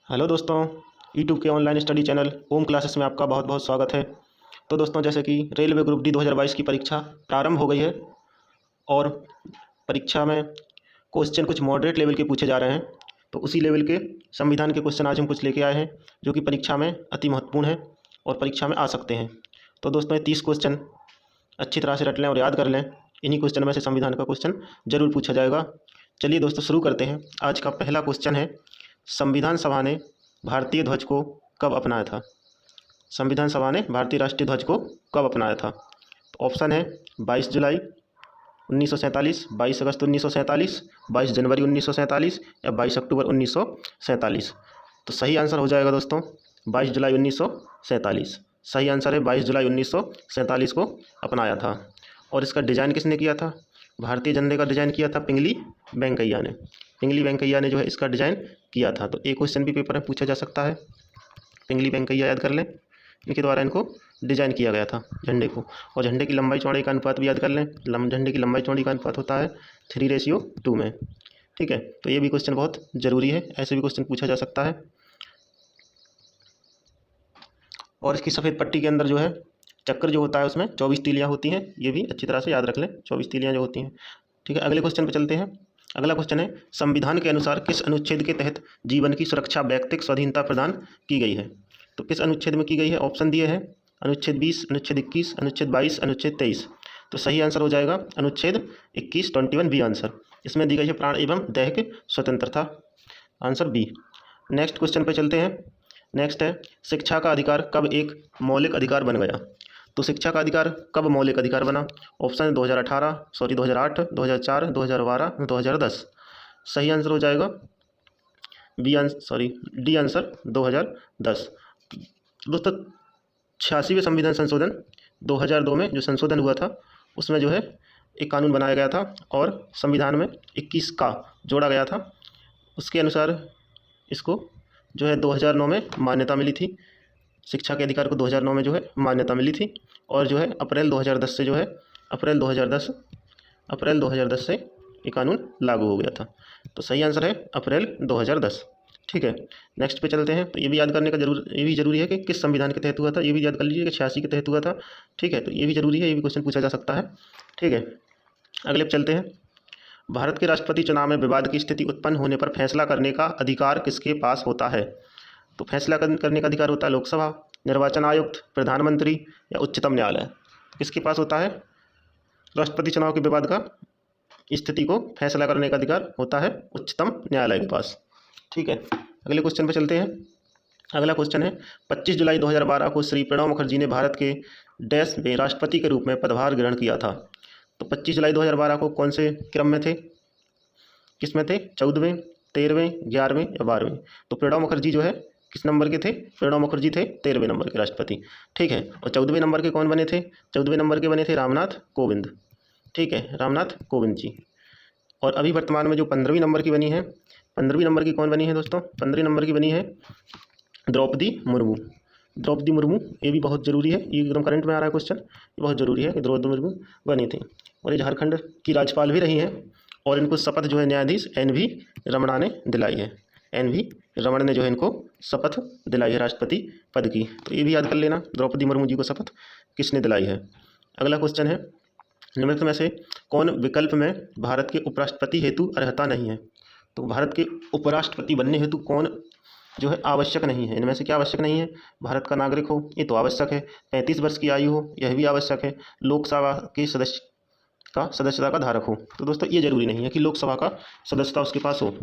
Hello दोस्तों, YouTube के online study channel ओम classes में आपका बहुत बहुत स्वागत है। तो दोस्तों, जैसे कि रेलवे ग्रुप डी 2022 की परीक्षा प्रारंभ हो गई है और परीक्षा में क्वेश्चन कुछ मॉडरेट लेवल के पूछे जा रहे हैं। तो उसी लेवल के संविधान के क्वेश्चन आज हम कुछ लेके आए हैं जो कि परीक्षा में अति महत्वपूर्ण है और परीक्षा में आ सकते हैं। तो दोस्तों, ये 30 क्वेश्चन अच्छी तरह से रट लें और याद कर लें। इन्हीं क्वेश्चन में से संविधान का क्वेश्चन जरूर पूछा जाएगा। चलिए दोस्तों, शुरू करते हैं। आज का पहला क्वेश्चन है, संविधान सभा ने भारतीय ध्वज को कब अपनाया था? संविधान सभा ने भारतीय राष्ट्रीय ध्वज को कब अपनाया था? तो ऑप्शन है 22 जुलाई 1947, 22 अगस्त 1947, 22 जनवरी 1947 या 22 अक्टूबर 1947। तो सही आंसर हो जाएगा दोस्तों 22 जुलाई 1947। सही आंसर है 22 जुलाई 1947 को अपनाया था। और इसका डिज़ाइन किसने किया था? भारतीय झंडे का डिज़ाइन किया था पिंगली वेंकैया ने। पिंगली वेंकैया ने जो है इसका डिज़ाइन किया था। तो एक क्वेश्चन भी पेपर में पूछा जा सकता है। पिंगली वेंकैया याद कर लें, इनके द्वारा इनको डिजाइन किया गया था झंडे को। और झंडे की लंबाई चौड़ाई का अनुपात भी याद कर लें। झंडे की लंबाई चौड़ाई का अनुपात होता है 3:2 में। ठीक है, तो ये भी क्वेश्चन बहुत ज़रूरी है, ऐसे भी क्वेश्चन पूछा जा सकता है। और इसकी सफ़ेद पट्टी के अंदर जो है चक्र जो होता है उसमें 24 तीलियाँ होती हैं, ये भी अच्छी तरह से याद रख लें, 24 तीलियाँ जो होती हैं। ठीक है, अगले क्वेश्चन पर चलते हैं। अगला क्वेश्चन है, संविधान के अनुसार किस अनुच्छेद के तहत जीवन की सुरक्षा व्यक्तिगत स्वाधीनता प्रदान की गई है? तो किस अनुच्छेद में की गई है? ऑप्शन दिए हैं अनुच्छेद 20, अनुच्छेद 21, अनुच्छेद 22, अनुच्छेद 23। तो सही आंसर हो जाएगा अनुच्छेद 21, 21 बी आंसर। इसमें दी गई है प्राण एवं दैहिक स्वतंत्रता, आंसर बी। नेक्स्ट क्वेश्चन पे चलते हैं। नेक्स्ट है, शिक्षा का अधिकार कब एक मौलिक अधिकार बन गया? तो शिक्षा का अधिकार कब मौलिक अधिकार बना? ऑप्शन है 2008, 2004, 2012, 2010। सही आंसर हो जाएगा डी आंसर 2010। दोस्तों, 86वें संविधान संशोधन 2002 में जो संशोधन हुआ था उसमें जो है एक कानून बनाया गया था और संविधान में 21 का जोड़ा गया था। उसके अनुसार इसको जो है 2009 में मान्यता मिली थी। शिक्षा के अधिकार को 2009 में जो है मान्यता मिली थी और जो है अप्रैल 2010 से जो है अप्रैल 2010 से ये कानून लागू हो गया था। तो सही आंसर है अप्रैल 2010। ठीक है, नेक्स्ट पे चलते हैं। तो ये भी याद करने का ये भी जरूरी है कि किस संविधान के तहत हुआ था। ये भी याद कर लीजिए कि 86 के तहत हुआ था। ठीक है, तो ये भी जरूरी है, ये भी क्वेश्चन पूछा जा सकता है। ठीक है, अगले पे चलते हैं। भारत के राष्ट्रपति चुनाव में विवाद की स्थिति उत्पन्न होने पर फैसला करने का अधिकार किसके पास होता है? तो फैसला करने का अधिकार होता है लोकसभा, निर्वाचन आयुक्त, प्रधानमंत्री या उच्चतम न्यायालय। किसके पास होता है? राष्ट्रपति चुनाव के विवाद का स्थिति को फैसला करने का अधिकार होता है उच्चतम न्यायालय के पास। ठीक है, अगले क्वेश्चन पर चलते हैं। अगला क्वेश्चन है, 25 जुलाई 2012 को श्री प्रणब मुखर्जी ने भारत के डैश में राष्ट्रपति के रूप में पदभार ग्रहण किया था। तो 25 जुलाई 2012 को कौन से क्रम में थे, किस में थे? 14वें, 13वें, 11वें या 12वें? तो प्रणब मुखर्जी जो है किस नंबर के थे? प्रणब मुखर्जी थे 13वें नंबर के राष्ट्रपति। ठीक है, और 14वें नंबर के कौन बने थे? 14वें नंबर के बने थे रामनाथ कोविंद। ठीक है, रामनाथ कोविंद जी। और अभी वर्तमान में जो 15वीं नंबर की बनी है, 15वीं नंबर की कौन बनी है दोस्तों? 15वीं नंबर की बनी है द्रौपदी मुर्मू। द्रौपदी मुर्मू, ये भी बहुत ज़रूरी है, ये एकदम करंट में आ रहा है क्वेश्चन, ये बहुत ज़रूरी है कि द्रौपदी मुर्मू बनी थी। और ये झारखंड की राज्यपाल भी रही हैं और इनको शपथ जो है न्यायाधीश NV रमणा ने दिलाई है। NV रमन ने जो है इनको शपथ दिलाई है राष्ट्रपति पद की। तो ये भी याद कर लेना, द्रौपदी मुर्मू जी को शपथ किसने दिलाई है। अगला क्वेश्चन है, निम्नलिखित में से कौन विकल्प में भारत के उपराष्ट्रपति हेतु अर्हता नहीं है? तो भारत के उपराष्ट्रपति बनने हेतु कौन जो है आवश्यक नहीं है? इनमें से क्या आवश्यक नहीं है? भारत का नागरिक हो, ये तो आवश्यक है। 35 वर्ष की आयु हो, यह भी आवश्यक है। लोकसभा के सदस्यता का धारक हो। तो दोस्तों, ये जरूरी नहीं है कि लोकसभा का सदस्यता उसके पास हो,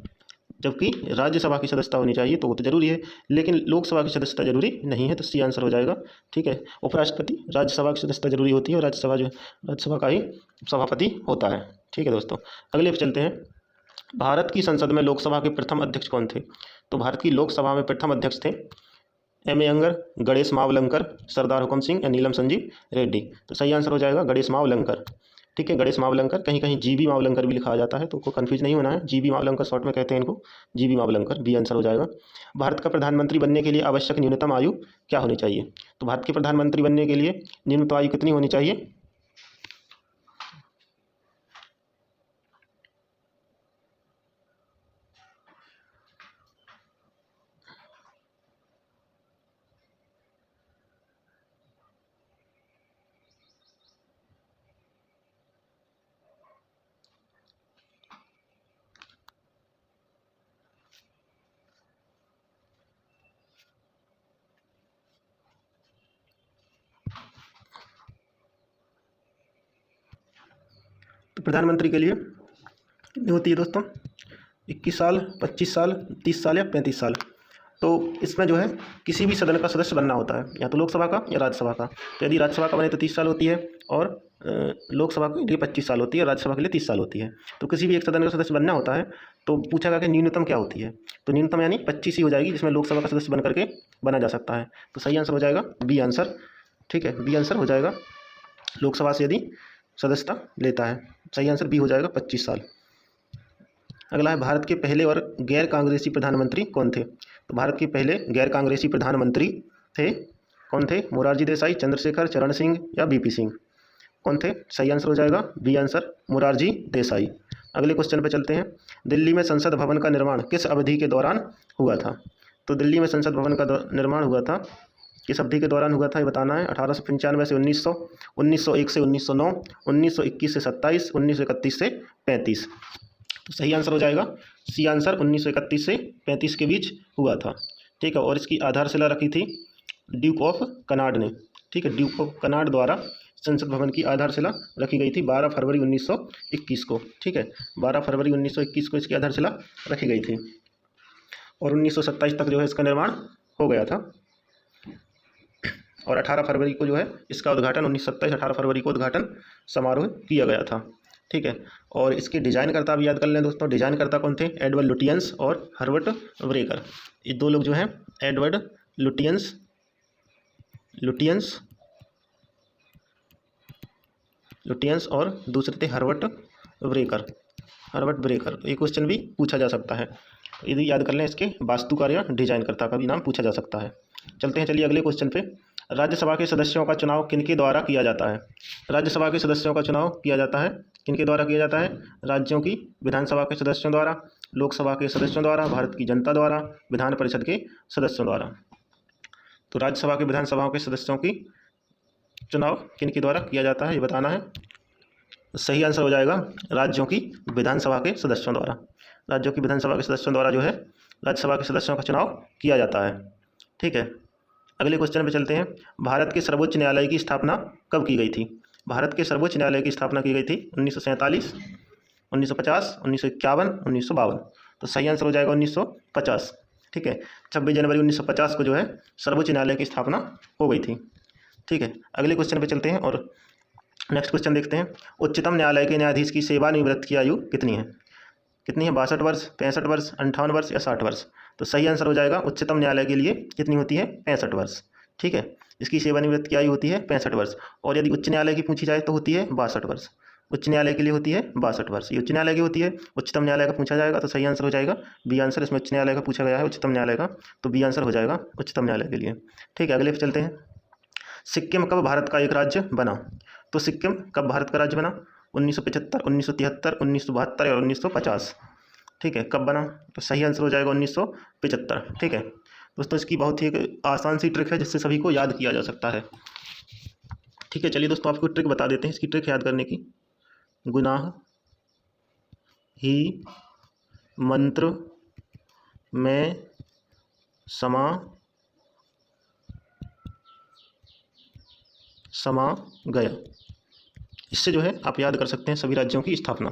जबकि राज्यसभा की सदस्यता होनी चाहिए, तो वो तो जरूरी है, लेकिन लोकसभा की सदस्यता जरूरी नहीं है। तो सी आंसर हो जाएगा। ठीक है, उपराष्ट्रपति राज्यसभा की सदस्यता जरूरी होती है और राज्यसभा का ही सभापति होता है। ठीक है दोस्तों, अगले पे चलते हैं। भारत की संसद में लोकसभा के प्रथम अध्यक्ष कौन थे? तो भारत की लोकसभा में प्रथम अध्यक्ष थे M A अयंगर, गणेश मावलंकर, सरदार हुकुम सिंह या नीलम संजीव रेड्डी। तो सही आंसर हो जाएगा गणेश मावलंकर। ठीक है, गणेश मावलंकर, कहीं कहीं GB मावलंकर भी लिखा जाता है, तो को कन्फ्यूज नहीं होना है। GB मावलंकर शॉर्ट में कहते हैं इनको, GB मावलंकर, बी आंसर हो जाएगा। भारत का प्रधानमंत्री बनने के लिए आवश्यक न्यूनतम आयु क्या होनी चाहिए? तो भारत के प्रधानमंत्री बनने के लिए न्यूनतम आयु कितनी होनी चाहिए? तो प्रधानमंत्री के लिए कितनी होती है दोस्तों, 21 साल, 25 साल, 30 साल या 35 साल। तो इसमें जो है किसी भी सदन का सदस्य बनना होता है, या तो लोकसभा का या राज्यसभा का। तो यदि राज्यसभा का बने तो 30 साल होती है, और लोकसभा के लिए 25 साल होती है, राज्यसभा के लिए 30 साल होती है। तो किसी भी एक सदन का सदस्य बनना होता है तो पूछा गया कि न्यूनतम क्या होती है, तो न्यूनतम यानी 25 ही हो जाएगी, जिसमें लोकसभा का सदस्य बन करके बना जा सकता है। तो सही आंसर हो जाएगा बी आंसर। ठीक है, बी आंसर हो जाएगा, लोकसभा से यदि सदस्यता लेता है। सही आंसर बी हो जाएगा 25 साल। अगला है, भारत के पहले और गैर कांग्रेसी प्रधानमंत्री कौन थे। तो भारत के पहले गैर कांग्रेसी प्रधानमंत्री थे, कौन थे, मोरारजी देसाई, चंद्रशेखर, चरण सिंह या बीपी सिंह, कौन थे। सही आंसर हो जाएगा बी आंसर, मोरारजी देसाई। अगले क्वेश्चन पे चलते हैं, दिल्ली में संसद भवन का निर्माण किस अवधि के दौरान हुआ था। तो दिल्ली में संसद भवन का निर्माण हुआ था, किस अवधि के दौरान हुआ था ये बताना है। 1895 से 1900, 1901 से 1909, 1921 से 27, 1931 से 35। तो सही आंसर हो जाएगा सी आंसर, 1931 से 35 के बीच हुआ था। ठीक है, और इसकी आधारशिला रखी थी ड्यूक ऑफ कनाड ने। ठीक है, ड्यूक ऑफ कनाड द्वारा संसद भवन की आधारशिला रखी गई थी 12 फरवरी 1921 को। ठीक है, 12 फरवरी 1921 को इसकी आधारशिला रखी गई थी, और 1927 तक जो है इसका निर्माण हो गया था, और 18 फरवरी को जो है इसका उद्घाटन, 1927 18 फरवरी को उद्घाटन समारोह किया गया था। ठीक है, और इसके डिजाइनकर्ता भी याद कर लें दोस्तों। डिजाइनकर्ता कौन थे, एडवर्ड लुटियंस और हर्बर्ट व्रेकर। ये दो लोग जो हैं, एडवर्ड लुटियंस और दूसरे थे हर्बर्ट ब्रेकर। ये क्वेश्चन भी पूछा जा सकता है, यदि याद कर लें इसके वास्तुकार या डिजाइनकर्ता का भी नाम पूछा जा सकता है। चलते हैं, चलिए अगले क्वेश्चन पे। राज्यसभा के सदस्यों का चुनाव किनके द्वारा किया जाता है। राज्यसभा के सदस्यों का चुनाव किया जाता है, किनके द्वारा किया जाता है, राज्यों की विधानसभा के सदस्यों द्वारा, लोकसभा के सदस्यों द्वारा, भारत की जनता द्वारा, विधान परिषद के सदस्यों द्वारा। तो राज्यसभा के विधानसभाओं के सदस्यों की चुनाव किनके द्वारा किया जाता है ये बताना है। सही आंसर हो जाएगा राज्यों की विधानसभा के सदस्यों द्वारा। राज्यों की विधानसभा के सदस्यों द्वारा जो है राज्यसभा के सदस्यों का चुनाव किया जाता है। ठीक है, अगले क्वेश्चन पे चलते हैं, भारत के सर्वोच्च न्यायालय की स्थापना कब की गई थी। भारत के सर्वोच्च न्यायालय की स्थापना की गई थी 1947, 1950, 1951, 1952। तो सही आंसर हो जाएगा 1950। ठीक है, 26 जनवरी 1950 को जो है सर्वोच्च न्यायालय की स्थापना हो गई थी। ठीक है, अगले क्वेश्चन पे चलते हैं और नेक्स्ट क्वेश्चन देखते हैं, उच्चतम न्यायालय के न्यायाधीश की सेवानिवृत्त की आयु कितनी है। 62 वर्ष, 65 वर्ष, 58 वर्ष या 60 वर्ष। तो सही आंसर हो जाएगा उच्चतम न्यायालय के लिए कितनी होती है, 65 वर्ष। ठीक है, इसकी सेवानिवृत्त की आयु होती है 65 वर्ष, और यदि उच्च न्यायालय की पूछी जाए तो होती है 62 वर्ष। उच्च न्यायालय के लिए होती है 62 वर्ष, ये उच्च न्यायालय की होती है। उच्चतम न्यायालय का पूछा जाएगा तो सही आंसर हो जाएगा बी आंसर, इसमें उच्च न्यायालय का पूछा गया है, उच्चतम न्यायालय का, तो बी आंसर हो जाएगा उच्चतम न्यायालय के लिए। ठीक है, अगले पे चलते हैं, सिक्किम कब भारत का एक राज्य बना। तो सिक्किम कब भारत का राज्य बना, 1975, 1973, 1972 और 1950। ठीक है, कब बना, तो सही आंसर हो जाएगा 1975। ठीक है दोस्तों, इसकी बहुत ही एक आसान सी ट्रिक है जिससे सभी को याद किया जा सकता है। ठीक है, चलिए दोस्तों आपको ट्रिक बता देते हैं इसकी ट्रिक याद करने की। गुनाह ही मंत्र में समा गया, इससे जो है आप याद कर सकते हैं सभी राज्यों की स्थापना।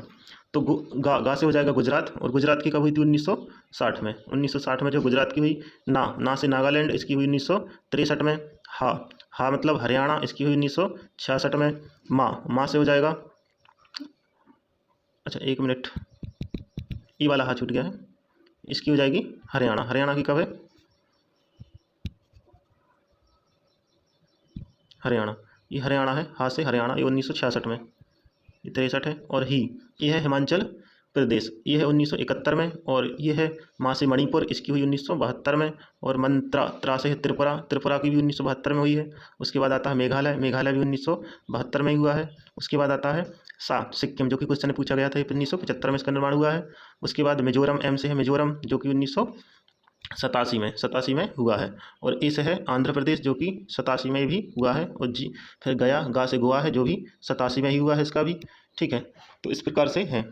तो गा से हो जाएगा गुजरात, और गुजरात की कब हुई थी, 1960 में। 1960 में जो गुजरात की हुई। ना से नागालैंड, इसकी हुई 1963 में। हा मतलब हरियाणा, इसकी हुई 1966 में। माँ से हो जाएगा, अच्छा एक मिनट, ये वाला हा छूट गया है, इसकी हो जाएगी हरियाणा की कब है, हरियाणा, ये हरियाणा है, हा से हरियाणा, ये 1966 में, ये 63 है। और ये है हिमाचल प्रदेश, ये है 1971 में। और ये है माँ से मणिपुर, इसकी हुई 1972 में। और त्रा से है त्रिपुरा की भी 1972 में हुई है। उसके बाद आता है मेघालय भी 1972 में ही हुआ है। उसके बाद आता है सिक्किम, जो कि क्वेश्चन में पूछा गया था, 1975 में इसका निर्माण हुआ है। उसके बाद मिजोरम, एम से है मिजोरम, जो कि 1987 में हुआ है। और ए से है आंध्र प्रदेश, जो कि 87 में भी हुआ है। और फिर गा से गोवा है, जो भी 87 में ही हुआ है इसका भी। ठीक है, तो इस प्रकार से है,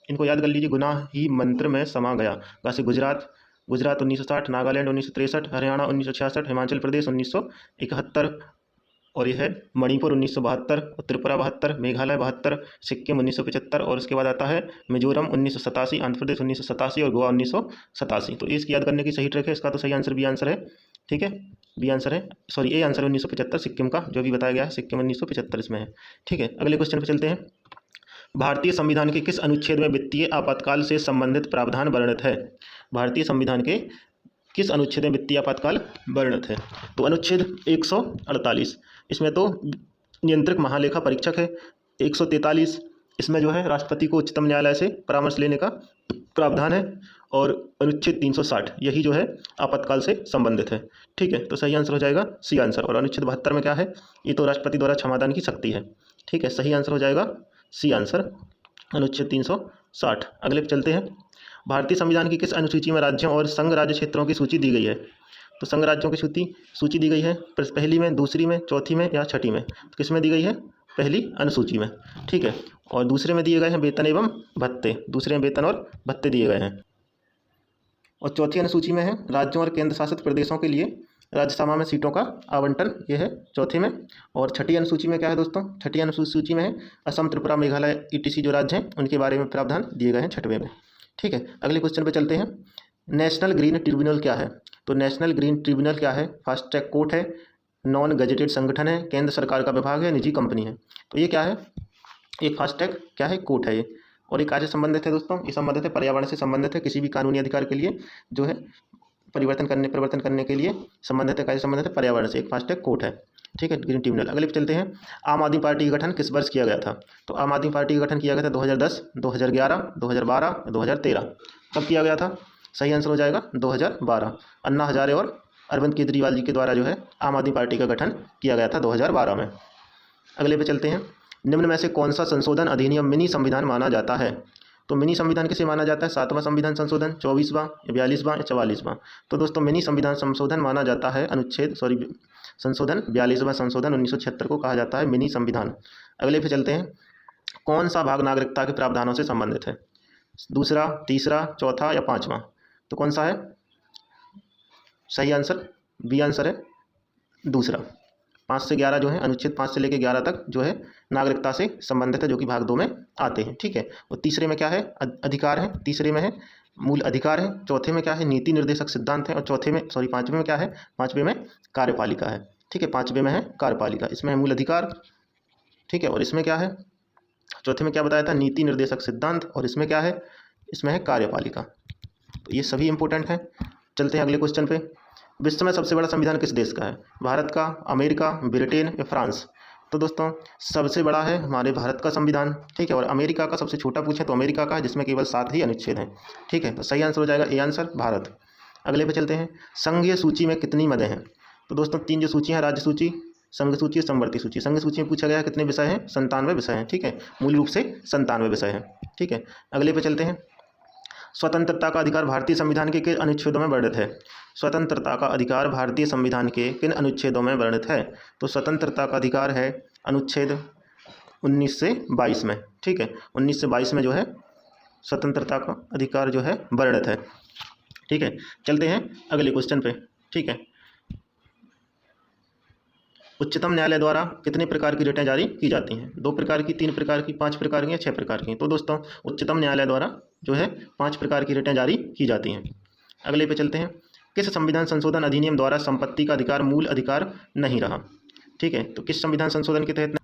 इनको याद कर लीजिए। गुनाह ही मंत्र में समा गया, गा से गुजरात 1960, नागालैंड 1963, हरियाणा 1966, हिमाचल प्रदेश 1971, और ये है मणिपुर 1972 और त्रिपुरा 72, मेघालय 72, सिक्किम 1975 और उसके बाद आता है मिजोरम 1987, आंध्र प्रदेश 1987 और गोवा 1987। तो इसकी याद करने की सही ट्रिक है, इसका तो सही आंसर बी आंसर है। ठीक है, बी आंसर है, सॉरी ए आंसर है 1975 सिक्किम का, जो भी बताया गया है सिक्किम 1975 इसमें है। ठीक है, अगले क्वेश्चन पे चलते हैं। भारतीय संविधान के किस अनुच्छेद में वित्तीय आपातकाल से संबंधित प्रावधान वर्णित है? भारतीय संविधान के किस अनुच्छेद में वित्तीय आपातकाल वर्णित है? तो अनुच्छेद 148, इसमें तो नियंत्रक महालेखा परीक्षक है। 143, इसमें जो है राष्ट्रपति को उच्चतम न्यायालय से परामर्श लेने का प्रावधान है। और अनुच्छेद 360, यही जो है आपातकाल से संबंधित है। ठीक है, तो सही आंसर हो जाएगा सी आंसर। और अनुच्छेद 72 में क्या है? ये तो राष्ट्रपति द्वारा क्षमादान की शक्ति है। ठीक है, सही आंसर हो जाएगा सी आंसर, अनुच्छेद 360। अगले पे चलते हैं। भारतीय संविधान की किस अनुसूची में राज्यों और संघ राज्य क्षेत्रों की सूची दी गई है? तो संघ राज्यों की सूची दी गई है पहली में, दूसरी में, चौथी में या छठी में? तो किस में दी गई है? पहली अनुसूची में। ठीक है, और दूसरे में दिए गए हैं वेतन एवं भत्ते, दूसरे में वेतन और भत्ते दिए गए हैं। और चौथी अनुसूची में है राज्यों और केंद्र शासित प्रदेशों के लिए राज्यसभा में सीटों का आवंटन, ये है चौथे में। और छठी अनुसूची में क्या है दोस्तों? छठी अनुसूची में है असम, त्रिपुरा, मेघालय ईटीसी जो राज्य हैं उनके बारे में प्रावधान दिए गए हैं छठवें में। ठीक है, अगले क्वेश्चन पे चलते हैं। नेशनल ग्रीन ट्रिब्यूनल क्या है? तो नेशनल ग्रीन ट्रिब्यूनल क्या है? फास्ट ट्रैक कोर्ट है, नॉन गजेटेड संगठन है, केंद्र सरकार का विभाग है, निजी कंपनी है? तो ये क्या है? एक फास्ट ट्रैक क्या है? कोर्ट है ये। और ये काज से संबंधित है दोस्तों? ये संबंधित है पर्यावरण से संबंधित है, किसी भी कानूनी अधिकार के लिए जो है परिवर्तन करने के लिए संबंधित है, कार्य संबंधित है पर्यावरण से, एक फास्ट ट्रैक कोर्ट है। ठीक है, ग्रीन ट्रिब्यूनल। अगले पे चलते हैं। आम आदमी पार्टी का गठन किस वर्ष किया गया था? तो आम आदमी पार्टी का गठन किया गया था 2010, 2011, 2012, 2013। कब किया गया था? सही आंसर हो जाएगा 2012। अन्ना हजारे और अरविंद केजरीवाल जी के द्वारा जो है आम आदमी पार्टी का गठन किया गया था 2012 में। अगले पे चलते हैं। निम्न में से कौन सा संशोधन अधिनियम मिनी संविधान माना जाता है? तो मिनी संविधान किसे माना जाता है? 7वां संविधान संशोधन, 24वां, 42वां या 44वां? तो दोस्तों मिनी संविधान संशोधन माना जाता है संशोधन 42वां संशोधन 1976 को कहा जाता है मिनी संविधान। अगले पे चलते हैं। कौन सा भाग नागरिकता के प्रावधानों से संबंधित है? दूसरा, तीसरा, चौथा या पाँचवां? तो कौन सा है? सही आंसर बी आंसर है दूसरा। 5 से 11 जो है, अनुच्छेद 5 से लेकर 11 तक जो है नागरिकता से संबंधित है, जो कि भाग 2 में आते हैं। ठीक है, और तीसरे में क्या है? अधिकार है, तीसरे में है मूल अधिकार है, चौथे में क्या है? नीति निर्देशक सिद्धांत है, और पाँचवें में क्या है? पाँचवें में कार्यपालिका है। ठीक है, पाँचवें में है कार्यपालिका, इसमें है मूल अधिकार। ठीक है, और इसमें क्या है? चौथे में क्या बताया था? नीति निर्देशक सिद्धांत, और इसमें क्या है? इसमें है कार्यपालिका। तो ये सभी इंपॉर्टेंट हैं। चलते हैं अगले क्वेश्चन पे। विश्व में सबसे बड़ा संविधान किस देश का है? भारत का, अमेरिका, ब्रिटेन या फ्रांस? तो दोस्तों सबसे बड़ा है हमारे भारत का संविधान। ठीक है, और अमेरिका का सबसे छोटा पूछे तो अमेरिका का है, जिसमें केवल 7 ही अनुच्छेद हैं। ठीक है, तो सही आंसर हो जाएगा ए आंसर, भारत। अगले पे चलते हैं। संघीय सूची में कितनी मदें हैं? तो दोस्तों 3 जो सूची हैं, राज्य सूची, संघ सूची और समवर्ती सूची। संघ सूची में पूछा गया है कितने विषय हैं? 97 विषय हैं। ठीक है, मूल रूप से 97 विषय हैं। ठीक है, अगले पे चलते हैं। स्वतंत्रता का अधिकार भारतीय संविधान के किन अनुच्छेदों में वर्णित है? स्वतंत्रता का अधिकार भारतीय संविधान के किन अनुच्छेदों में वर्णित है? तो स्वतंत्रता का अधिकार है अनुच्छेद 19 से 22 में। ठीक है, 19 से 22 में जो है स्वतंत्रता का अधिकार जो है वर्णित है। ठीक है, चलते हैं अगले क्वेश्चन पे। ठीक है, उच्चतम न्यायालय द्वारा कितने प्रकार की रिटें जारी की जाती हैं? 2 प्रकार की, 3 प्रकार की, 5 प्रकार की या 6 प्रकार की? तो दोस्तों उच्चतम न्यायालय द्वारा जो है 5 प्रकार की रिटें जारी की जाती हैं। अगले पे चलते हैं। किस संविधान संशोधन अधिनियम द्वारा संपत्ति का अधिकार मूल अधिकार नहीं रहा? ठीक है, तो किस संविधान संशोधन के तहत?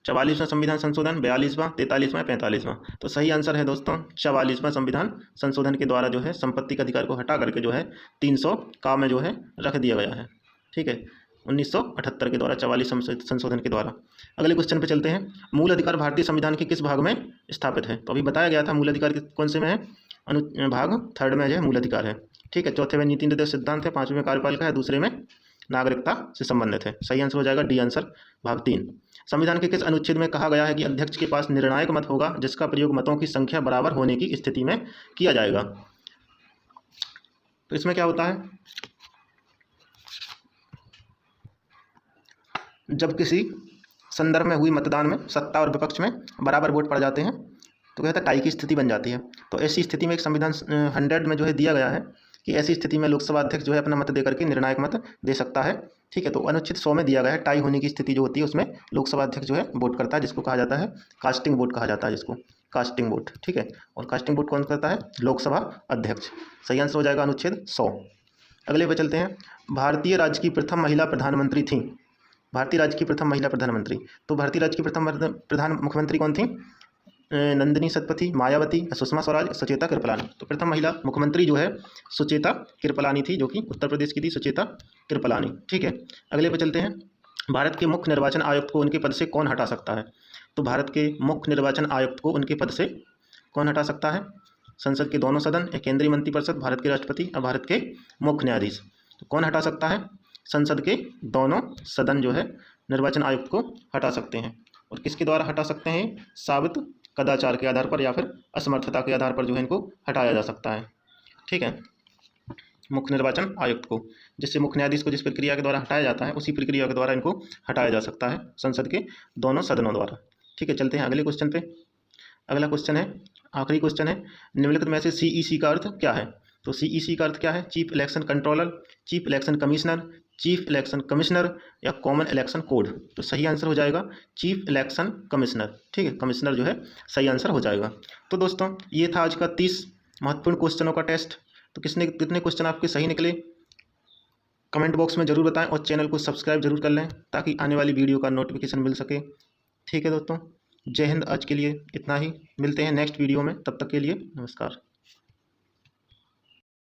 44वां संविधान संशोधन, 42वां, 43वां, 45वां? तो सही आंसर है दोस्तों 44वां संविधान संशोधन के द्वारा जो है संपत्ति के अधिकार को हटा करके जो है 300 का में जो है रख दिया गया है। ठीक है, 1978 के द्वारा 44 संशोधन के द्वारा। अगले क्वेश्चन पे चलते हैं। मूल अधिकार भारतीय संविधान के किस भाग में स्थापित है? तो अभी बताया गया था मूल अधिकार कौन से में है? भाग 3 में जो है मूल अधिकार है। ठीक है, चौथे में नीति निर्देश सिद्धांत है, 5वें में कार्यपालिका है, दूसरे में नागरिकता से संबंधित है। सही आंसर हो जाएगा डी आंसर, भाग 3। संविधान के किस अनुच्छेद में कहा गया है कि अध्यक्ष के पास निर्णायक मत होगा, जिसका प्रयोग मतों की संख्या बराबर होने की स्थिति में किया जाएगा? तो इसमें क्या होता है? जब किसी संदर्भ में हुई मतदान में सत्ता और विपक्ष में बराबर वोट पड़ जाते हैं तो कहता है टाई की स्थिति बन जाती है। तो ऐसी स्थिति में एक संविधान 100 में जो है दिया गया है कि ऐसी स्थिति में लोकसभा अध्यक्ष जो है अपना मत देकर के निर्णायक मत दे सकता है ठीक है। तो अनुच्छेद 100 में दिया गया है टाई होने की स्थिति जो होती है उसमें लोकसभा अध्यक्ष जो है वोट करता है, जिसको कहा जाता है कास्टिंग वोट कहा जाता है, जिसको कास्टिंग वोट। ठीक है, और कास्टिंग वोट कौन करता है? लोकसभा अध्यक्ष। सही आंसर हो जाएगा अनुच्छेद 100। अगले पे चलते हैं। भारतीय राज्य की प्रथम महिला प्रधानमंत्री थी। भारतीय राज्य की प्रथम महिला प्रधानमंत्री, तो भारतीय राज्य की प्रथम प्रधान मुख्यमंत्री कौन थी? नंदिनी सतपथी, मायावती, सुषमा स्वराज, सुचेता कृपलानी। तो प्रथम महिला मुख्यमंत्री जो है सुचेता कृपलानी थी, जो कि उत्तर प्रदेश की थी, सुचेता कृपलानी। ठीक है, अगले पे चलते हैं। भारत के मुख्य निर्वाचन आयुक्त को उनके पद से कौन हटा सकता है? तो भारत के मुख्य निर्वाचन आयुक्त को उनके पद से कौन हटा सकता है? संसद के दोनों सदन या केंद्रीय मंत्रिपरिषद, भारत के राष्ट्रपति या भारत के मुख्य न्यायाधीश। तो कौन हटा सकता है? संसद के दोनों सदन जो है निर्वाचन आयुक्त को हटा सकते हैं। और किसके द्वारा हटा सकते हैं? साबित कदाचार के आधार पर या फिर असमर्थता के आधार पर जो है इनको हटाया जा सकता है। ठीक है, मुख्य निर्वाचन आयुक्त को, जिससे मुख्य न्यायाधीश को जिस प्रक्रिया के द्वारा हटाया जाता है उसी प्रक्रिया के द्वारा इनको हटाया जा सकता है संसद के दोनों सदनों द्वारा। ठीक है, चलते हैं अगले क्वेश्चन पे। अगला क्वेश्चन है, आखिरी क्वेश्चन है, निम्नलिखित में से सीईसी का अर्थ क्या है? तो सीईसी का अर्थ क्या है? Chief election controller, chief election commissioner, chief election commissioner या कॉमन इलेक्शन कोड। तो सही आंसर हो जाएगा चीफ इलेक्शन कमिश्नर। ठीक है, कमिश्नर जो है सही आंसर हो जाएगा। तो दोस्तों ये था आज का 30 महत्वपूर्ण क्वेश्चनों का टेस्ट। तो कितने क्वेश्चन आपके सही निकले कमेंट बॉक्स में ज़रूर बताएं, और चैनल को सब्सक्राइब जरूर कर लें ताकि आने वाली वीडियो का नोटिफिकेशन मिल सके। ठीक है दोस्तों, जय हिंद। आज के लिए इतना ही, मिलते हैं नेक्स्ट वीडियो में, तब तक के लिए नमस्कार।